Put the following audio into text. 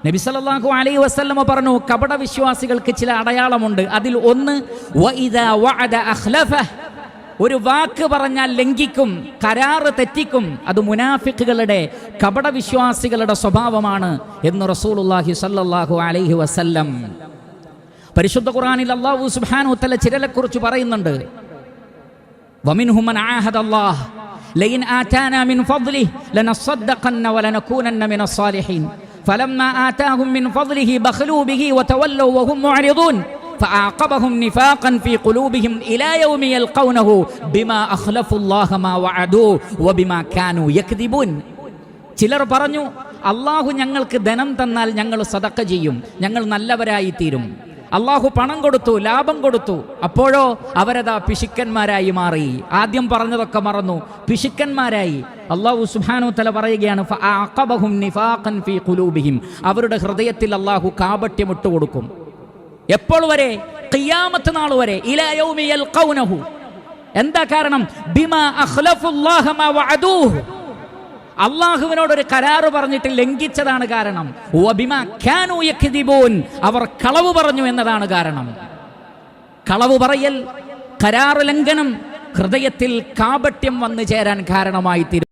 നബി സല്ലല്ലാഹു അലൈഹി വസല്ലമ പറഞ്ഞു, കപട വിശ്വാസികൾക്ക് ചില അടയാളമുണ്ട്. അതിൽ ഒന്ന് വഇദാ വഅദ അഖ്ലഫ, ഒരു വാക്ക് പറഞ്ഞാൽ ലംഘിക്കും, കരാറ് തെറ്റിക്കും. അത് മുനാഫിക്കുകളുടെ, കപട വിശ്വാസികളുടെ സ്വഭാവമാണ് എന്ന് റസൂലുള്ളാഹി സ്വല്ലല്ലാഹു അലൈഹി വസല്ലം. പരിശുദ്ധ ഖുർആനിൽ അല്ലാഹു സുബ്ഹാനഹു വതആല ചിലരെക്കുറിച്ച് പറയുന്നുണ്ട്. വമിൻഹും മൻ ആഹദല്ലാഹ് ലഇൻ ആതാനാ മിൻ ഫദ്ലിഹി ലനസ്സദ്ദഖന്ന വലനകൂനന്ന മിനസ് സാലിഹീൻ ഫലമ്മാ ആതാഹും മിൻ ഫദ്ലിഹി ബഖലൂ ബിഹി വതവല്ലൂ വഹും മുഅ്രിദൂൻ فأعقبهم نفاقا في قلوبهم إلى يوم يلقونه بما أخلفوا الله ما وعدوه وبما كانوا يكذبون. ചിലർ പറഞ്ഞു, അള്ളാഹു ഞങ്ങൾക്ക് ധനം തന്നാൽ ഞങ്ങൾ സദഖ ചെയ്യും, ഞങ്ങൾ നല്ലവരായി തീരും. അള്ളാഹു പണം കൊടുത്തു, ലാഭം കൊടുത്തു, അപ്പോഴോ അവരതാ പിശുക്കന്മാരായി മാറി. ആദ്യം പറഞ്ഞതൊക്കെ മറന്നു, പിശുക്കന്മാരായി. അള്ളാഹു സുബ്ഹാനഹു വ തആല പറയുകയാണ്, ഫഅഅഖബഹും നിഫാഖൻ ഫീ ഖുലൂബിഹിം, അവരുടെ ഹൃദയത്തിൽ അള്ളാഹു കാപട്യം ഇട്ടുകൊടുക്കും. എപ്പോൾ വരെ? ഖിയാമത്ത് നാൾ വരെ. ഇലാ യൗമി യൽഖൗനഹു. എന്താ കാരണം? ബിമാ അഖ്ലഫുല്ലാഹ മാ വഅദൂഹു, അള്ളാഹുവിനോട് ഒരു കരാറ് പറഞ്ഞിട്ട് ലംഘിച്ചതാണ് കാരണം. വബിമാ കാനൂ യക്ദിബൂൻ, അവർ കളവ് പറഞ്ഞു എന്നതാണ് കാരണം. കളവ് പറയൽ, കരാറ് ലംഘനം ഹൃദയത്തിൽ കാപട്യം വന്നു ചേരാൻ കാരണമായി തീരും.